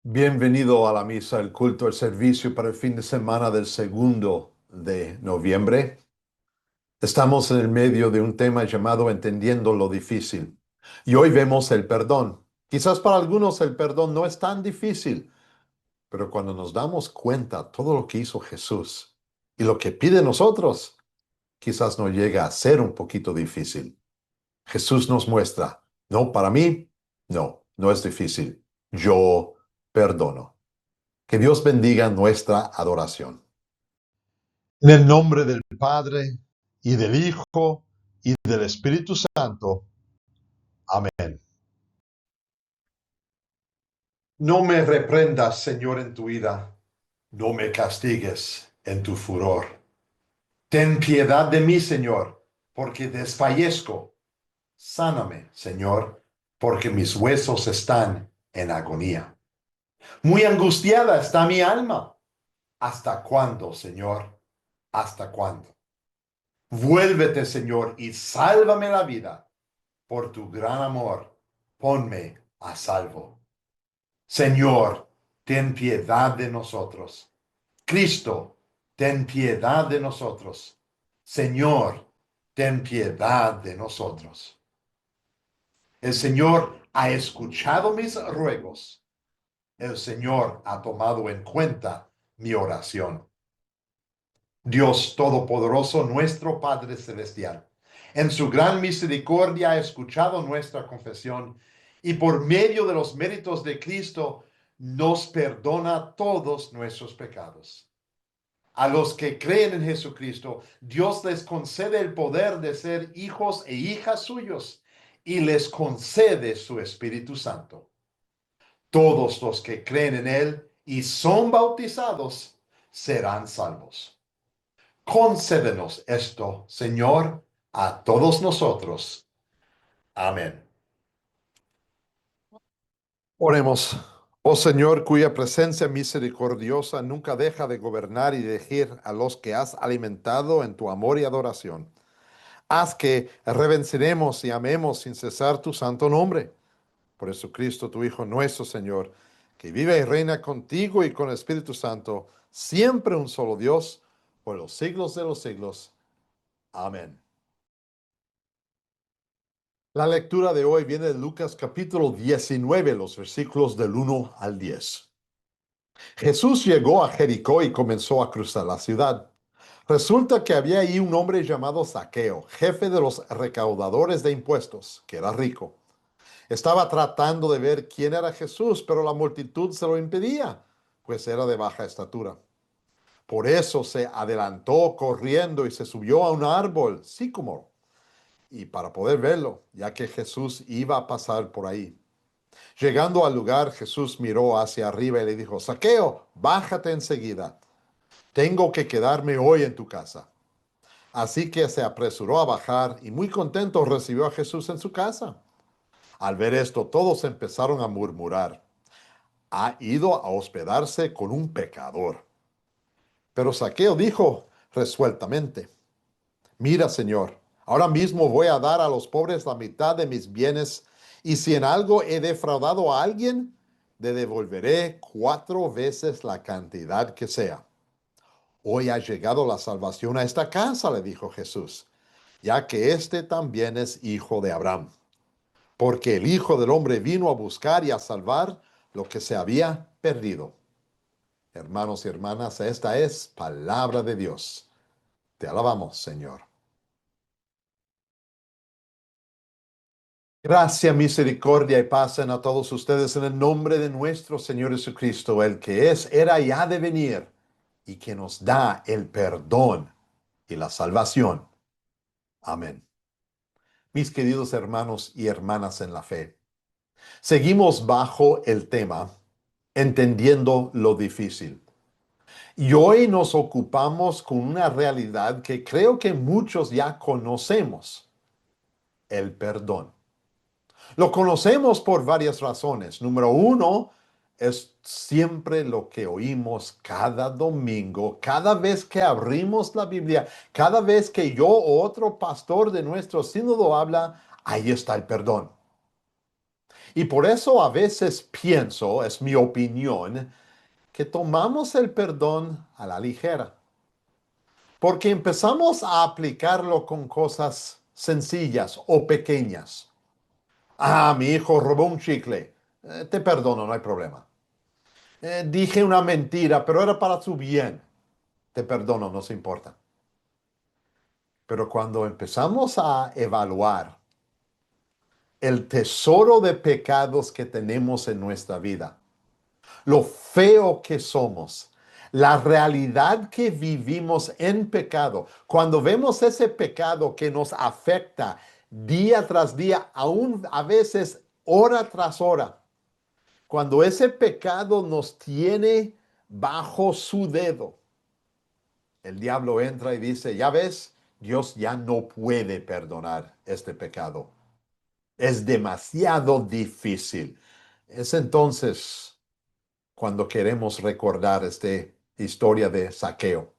Bienvenido a la misa, el culto, el servicio para el fin de semana del 2 de noviembre. Estamos en el medio de un tema llamado Entendiendo lo difícil. Y hoy vemos el perdón. Quizás para algunos el perdón no es tan difícil, pero cuando nos damos cuenta todo lo que hizo Jesús y lo que pide nosotros, quizás nos llega a ser un poquito difícil. Jesús nos muestra, no, para mí, no es difícil. Yo perdono. Que Dios bendiga nuestra adoración. En el nombre del Padre, y del Hijo, y del Espíritu Santo. Amén. No me reprendas, Señor, en tu ira. No me castigues en tu furor. Ten piedad de mí, Señor, porque desfallezco. Sáname, Señor, porque mis huesos están en agonía. Muy angustiada está mi alma. ¿Hasta cuándo, Señor? ¿Hasta cuándo? Vuélvete, Señor, y sálvame la vida. Por tu gran amor, ponme a salvo. Señor, ten piedad de nosotros. Cristo, ten piedad de nosotros. Señor, ten piedad de nosotros. El Señor ha escuchado mis ruegos. El Señor ha tomado en cuenta mi oración. Dios Todopoderoso, nuestro Padre Celestial, en su gran misericordia ha escuchado nuestra confesión y por medio de los méritos de Cristo nos perdona todos nuestros pecados. A los que creen en Jesucristo, Dios les concede el poder de ser hijos e hijas suyos y les concede su Espíritu Santo. Todos los que creen en Él y son bautizados serán salvos. Concédenos esto, Señor, a todos nosotros. Amén. Oremos. Oh Señor, cuya presencia misericordiosa nunca deja de gobernar y dirigir a los que has alimentado en tu amor y adoración. Haz que reverenciemos y amemos sin cesar tu santo nombre. Por Jesucristo, tu Hijo nuestro Señor, que vive y reina contigo y con el Espíritu Santo, siempre un solo Dios, por los siglos de los siglos. Amén. La lectura de hoy viene de Lucas capítulo 19, los versículos del 1 al 10. Jesús llegó a Jericó y comenzó a cruzar la ciudad. Resulta que había ahí un hombre llamado Zaqueo, jefe de los recaudadores de impuestos, que era rico. Estaba tratando de ver quién era Jesús, pero la multitud se lo impedía, pues era de baja estatura. Por eso se adelantó corriendo y se subió a un árbol, sicómoro, y para poder verlo, ya que Jesús iba a pasar por ahí. Llegando al lugar, Jesús miró hacia arriba y le dijo: Zaqueo, bájate enseguida. Tengo que quedarme hoy en tu casa. Así que se apresuró a bajar y muy contento recibió a Jesús en su casa. Al ver esto, todos empezaron a murmurar: ha ido a hospedarse con un pecador. Pero Zaqueo dijo resueltamente: mira, Señor, ahora mismo voy a dar a los pobres la mitad de mis bienes, y si en algo he defraudado a alguien, le devolveré 4 veces la cantidad que sea. Hoy ha llegado la salvación a esta casa, le dijo Jesús, ya que éste también es hijo de Abraham. Porque el Hijo del Hombre vino a buscar y a salvar lo que se había perdido. Hermanos y hermanas, esta es palabra de Dios. Te alabamos, Señor. Gracia, misericordia y paz sean a todos ustedes en el nombre de nuestro Señor Jesucristo, el que es, era y ha de venir, y que nos da el perdón y la salvación. Amén. Mis queridos hermanos y hermanas en la fe, seguimos bajo el tema Entendiendo lo difícil. Y hoy nos ocupamos con una realidad que creo que muchos ya conocemos: el perdón. Lo conocemos por varias razones. Número uno, es siempre lo que oímos cada domingo, cada vez que abrimos la Biblia, cada vez que yo o otro pastor de nuestro sínodo habla, ahí está el perdón. Y por eso a veces pienso, es mi opinión, que tomamos el perdón a la ligera, porque empezamos a aplicarlo con cosas sencillas o pequeñas. Ah, mi hijo robó un chicle. Te perdono, no hay problema. Dije una mentira, pero era para su bien. Te perdono, no se importa. Pero cuando empezamos a evaluar el tesoro de pecados que tenemos en nuestra vida, lo feo que somos, la realidad que vivimos en pecado, cuando vemos ese pecado que nos afecta día tras día, aún a veces hora tras hora, cuando ese pecado nos tiene bajo su dedo, el diablo entra y dice, ya ves, Dios ya no puede perdonar este pecado. Es demasiado difícil. Es entonces cuando queremos recordar esta historia de Saqueo.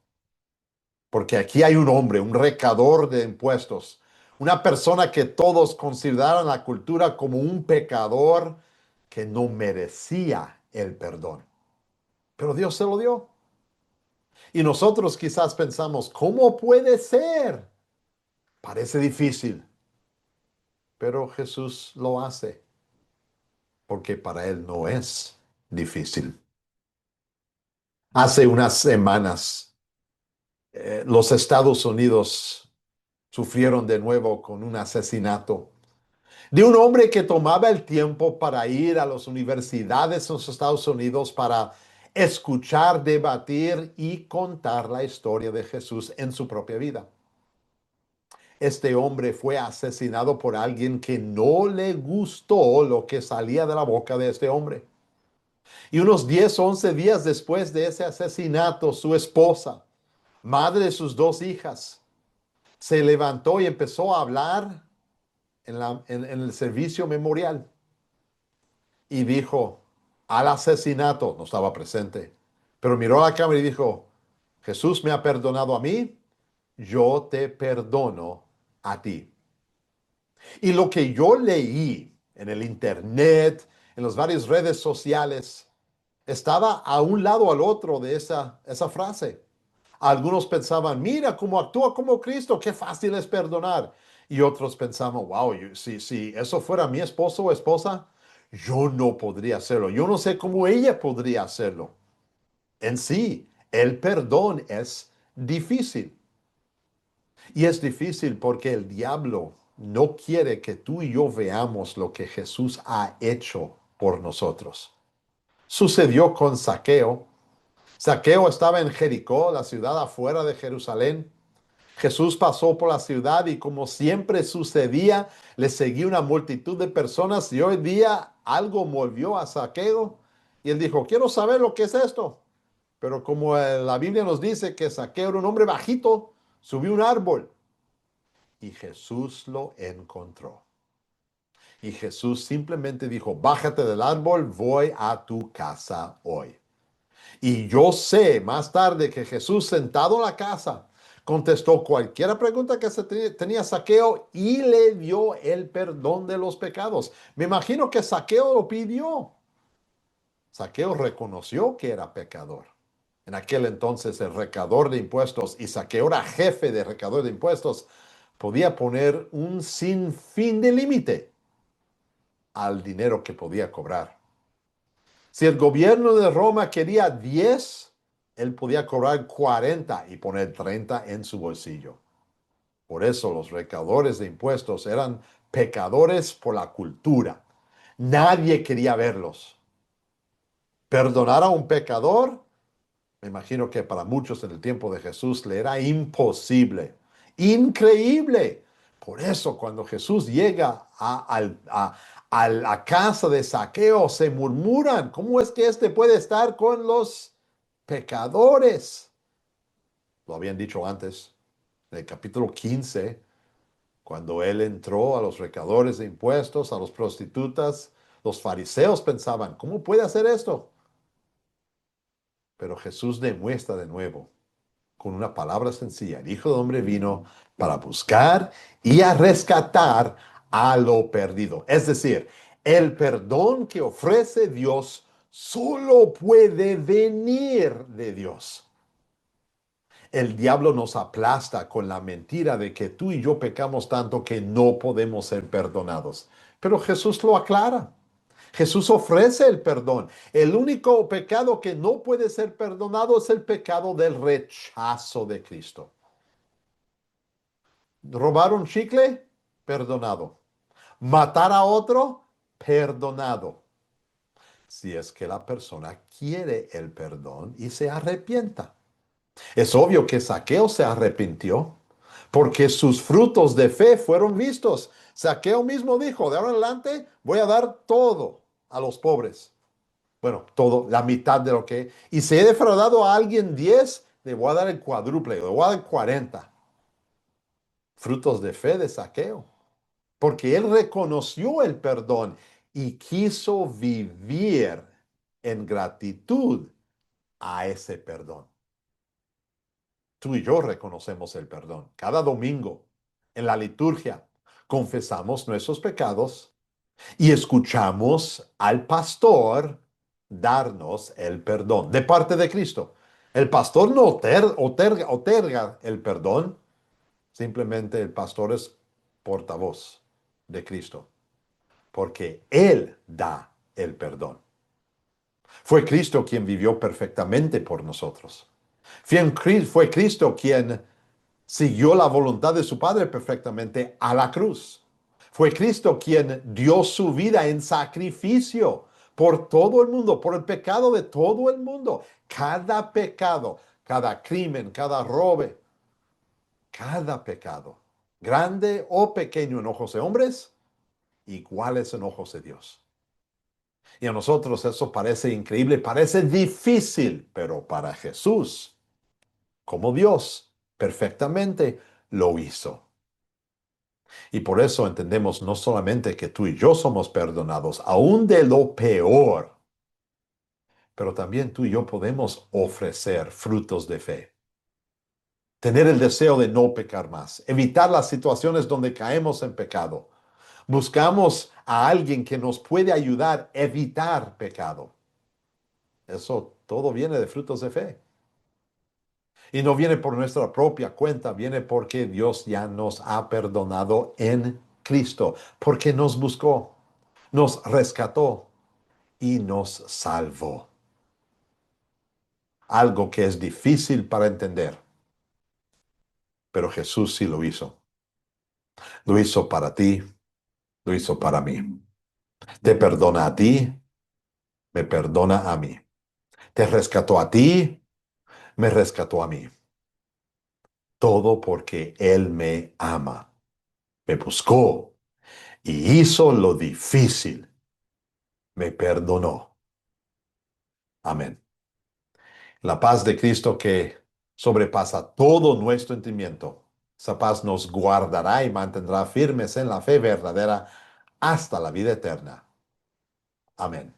Porque aquí hay un hombre, un recaudador de impuestos, una persona que todos consideran la cultura como un pecador que no merecía el perdón. Pero Dios se lo dio. Y nosotros quizás pensamos, ¿cómo puede ser? Parece difícil, pero Jesús lo hace porque para él no es difícil. Hace unas semanas, los Estados Unidos sufrieron de nuevo con un asesinato de un hombre que tomaba el tiempo para ir a las universidades en los Estados Unidos para escuchar, debatir y contar la historia de Jesús en su propia vida. Este hombre fue asesinado por alguien que no le gustó lo que salía de la boca de este hombre. Y unos 10 o 11 días después de ese asesinato, su esposa, madre de sus dos hijas, se levantó y empezó a hablar en el servicio memorial y dijo al asesinato, no estaba presente, pero miró a la cámara y dijo, Jesús me ha perdonado a mí, yo te perdono a ti. Y lo que yo leí en el internet, en las varias redes sociales, estaba a un lado al otro de esa frase. Algunos pensaban, mira cómo actúa como Cristo, qué fácil es perdonar. Y otros pensaban, wow, si eso fuera mi esposo o esposa, yo no podría hacerlo. Yo no sé cómo ella podría hacerlo. En sí, el perdón es difícil. Y es difícil porque el diablo no quiere que tú y yo veamos lo que Jesús ha hecho por nosotros. Sucedió con Saqueo. Saqueo estaba en Jericó, la ciudad afuera de Jerusalén. Jesús pasó por la ciudad y como siempre sucedía, le seguía una multitud de personas y hoy día algo movió a Saqueo y él dijo, quiero saber lo que es esto. Pero como la Biblia nos dice que Saqueo era un hombre bajito, subió a un árbol y Jesús lo encontró. Y Jesús simplemente dijo, bájate del árbol, voy a tu casa hoy. Y yo sé más tarde que Jesús sentado en la casa contestó cualquier pregunta que tenía Saqueo y le dio el perdón de los pecados. Me imagino que Saqueo lo pidió. Saqueo reconoció que era pecador. En aquel entonces el recaudador de impuestos y Saqueo era jefe de recaudador de impuestos podía poner un sinfín de límite al dinero que podía cobrar. Si el gobierno de Roma quería 10, él podía cobrar 40 y poner 30 en su bolsillo. Por eso los recaudadores de impuestos eran pecadores por la cultura. Nadie quería verlos. Perdonar a un pecador, me imagino que para muchos en el tiempo de Jesús le era imposible, increíble. Por eso cuando Jesús llega a la casa de Saqueo, se murmuran, ¿cómo es que este puede estar con los pecadores? Lo habían dicho antes, en el capítulo 15, cuando él entró a los recaudadores de impuestos, a los prostitutas, los fariseos pensaban, ¿cómo puede hacer esto? Pero Jesús demuestra de nuevo con una palabra sencilla. El Hijo del Hombre vino para buscar y a rescatar a lo perdido. Es decir, El perdón que ofrece Dios solo puede venir de Dios. El diablo nos aplasta con la mentira de que tú y yo pecamos tanto que no podemos ser perdonados. Pero Jesús lo aclara. Jesús ofrece el perdón. El único pecado que no puede ser perdonado es el pecado del rechazo de Cristo. Robar un chicle, perdonado. Matar a otro, perdonado. Si es que la persona quiere el perdón y se arrepienta. Es obvio que Zaqueo se arrepintió porque sus frutos de fe fueron vistos. Zaqueo mismo dijo, de ahora en adelante voy a dar todo a los pobres. Bueno, todo, la mitad de lo que... Y si he defraudado a alguien 10, le voy a dar el cuádruple, le voy a dar 40. Frutos de fe de Zaqueo. Porque él reconoció el perdón y quiso vivir en gratitud a ese perdón. Tú y yo reconocemos el perdón. Cada domingo en la liturgia confesamos nuestros pecados y escuchamos al pastor darnos el perdón de parte de Cristo. El pastor no otorga el perdón, simplemente el pastor es portavoz de Cristo, porque Él da el perdón. Fue Cristo quien vivió perfectamente por nosotros. Fue Cristo quien siguió la voluntad de su Padre perfectamente a la cruz. Fue Cristo quien dio su vida en sacrificio por todo el mundo, por el pecado de todo el mundo. Cada pecado, cada crimen, cada robe, cada pecado, grande o pequeño en ojos de hombres, iguales en ojos de Dios. Y a nosotros eso parece increíble, parece difícil, pero para Jesús, como Dios, perfectamente lo hizo. Y por eso entendemos no solamente que tú y yo somos perdonados, aún de lo peor, pero también tú y yo podemos ofrecer frutos de fe. Tener el deseo de no pecar más, evitar las situaciones donde caemos en pecado. Buscamos a alguien que nos puede ayudar a evitar pecado. Eso todo viene de frutos de fe. Y no viene por nuestra propia cuenta, viene porque Dios ya nos ha perdonado en Cristo, porque nos buscó, nos rescató y nos salvó. Algo que es difícil para entender, pero Jesús sí lo hizo. Lo hizo para ti, lo hizo para mí. Te perdona a ti, me perdona a mí. Te rescató a ti, me rescató a mí. Todo porque Él me ama, me buscó y hizo lo difícil. Me perdonó. Amén. La paz de Cristo que sobrepasa todo nuestro entendimiento. Esa paz nos guardará y mantendrá firmes en la fe verdadera hasta la vida eterna. Amén.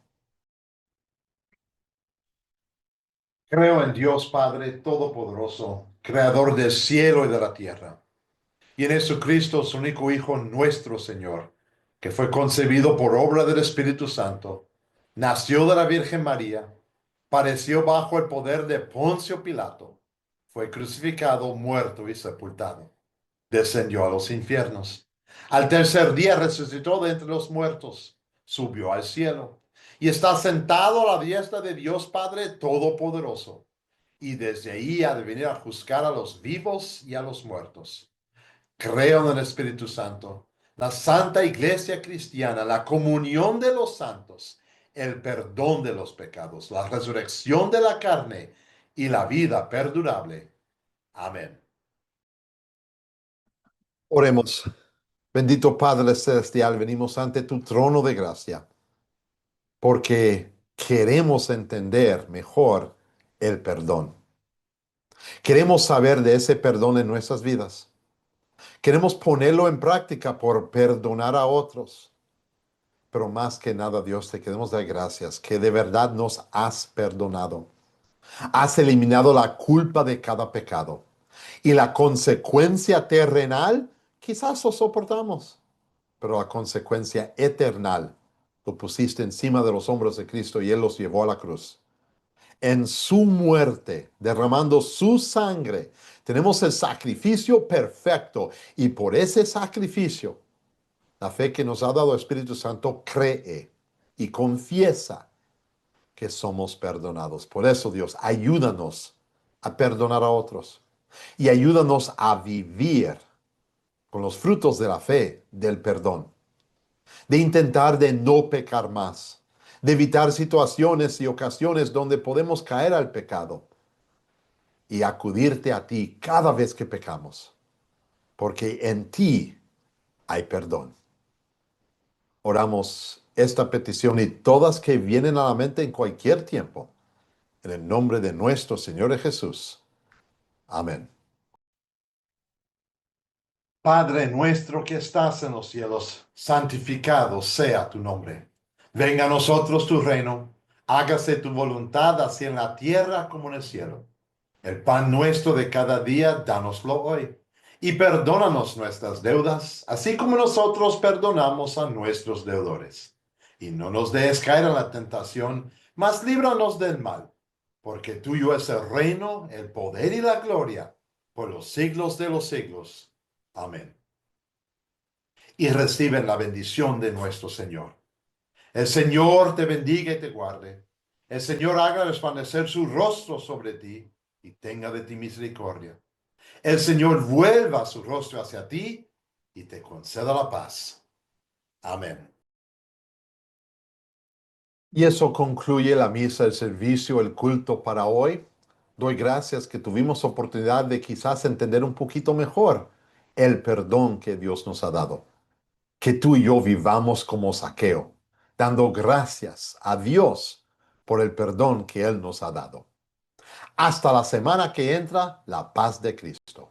Creo en Dios Padre Todopoderoso, Creador del cielo y de la tierra, y en Jesucristo, su único Hijo, nuestro Señor, que fue concebido por obra del Espíritu Santo, nació de la Virgen María, padeció bajo el poder de Poncio Pilato, fue crucificado, muerto y sepultado. Descendió a los infiernos. Al tercer día resucitó de entre los muertos, subió al cielo y está sentado a la diestra de Dios Padre Todopoderoso. Y desde ahí ha de venir a juzgar a los vivos y a los muertos. Creo en el Espíritu Santo, la Santa Iglesia Cristiana, la comunión de los santos, el perdón de los pecados, la resurrección de la carne y la vida perdurable. Amén. Oremos. Bendito Padre Celestial, venimos ante tu trono de gracia porque queremos entender mejor el perdón. Queremos saber de ese perdón en nuestras vidas. Queremos ponerlo en práctica por perdonar a otros. Pero más que nada, Dios, te queremos dar gracias que de verdad nos has perdonado. Has eliminado la culpa de cada pecado. Y la consecuencia terrenal, quizás lo soportamos, pero la consecuencia eterna lo pusiste encima de los hombros de Cristo y Él los llevó a la cruz. En su muerte, derramando su sangre, tenemos el sacrificio perfecto y por ese sacrificio, la fe que nos ha dado el Espíritu Santo cree y confiesa que somos perdonados. Por eso, Dios, ayúdanos a perdonar a otros y ayúdanos a vivir con los frutos de la fe, del perdón, de intentar de no pecar más, de evitar situaciones y ocasiones donde podemos caer al pecado y acudirte a ti cada vez que pecamos, porque en ti hay perdón. Oramos esta petición y todas que vienen a la mente en cualquier tiempo, en el nombre de nuestro Señor Jesús. Amén. Padre nuestro que estás en los cielos, santificado sea tu nombre. Venga a nosotros tu reino, hágase tu voluntad así en la tierra como en el cielo. El pan nuestro de cada día, dánoslo hoy. Y perdónanos nuestras deudas, así como nosotros perdonamos a nuestros deudores. Y no nos dejes caer en la tentación, mas líbranos del mal. Porque tuyo es el reino, el poder y la gloria, por los siglos de los siglos. Amén. Y reciben la bendición de nuestro Señor. El Señor te bendiga y te guarde. El Señor haga resplandecer su rostro sobre ti y tenga de ti misericordia. El Señor vuelva su rostro hacia ti y te conceda la paz. Amén. Y eso concluye la misa, el servicio, el culto para hoy. Doy gracias que tuvimos oportunidad de quizás entender un poquito mejor el perdón que Dios nos ha dado. Que tú y yo vivamos como Zaqueo, dando gracias a Dios por el perdón que Él nos ha dado. Hasta la semana que entra, la paz de Cristo.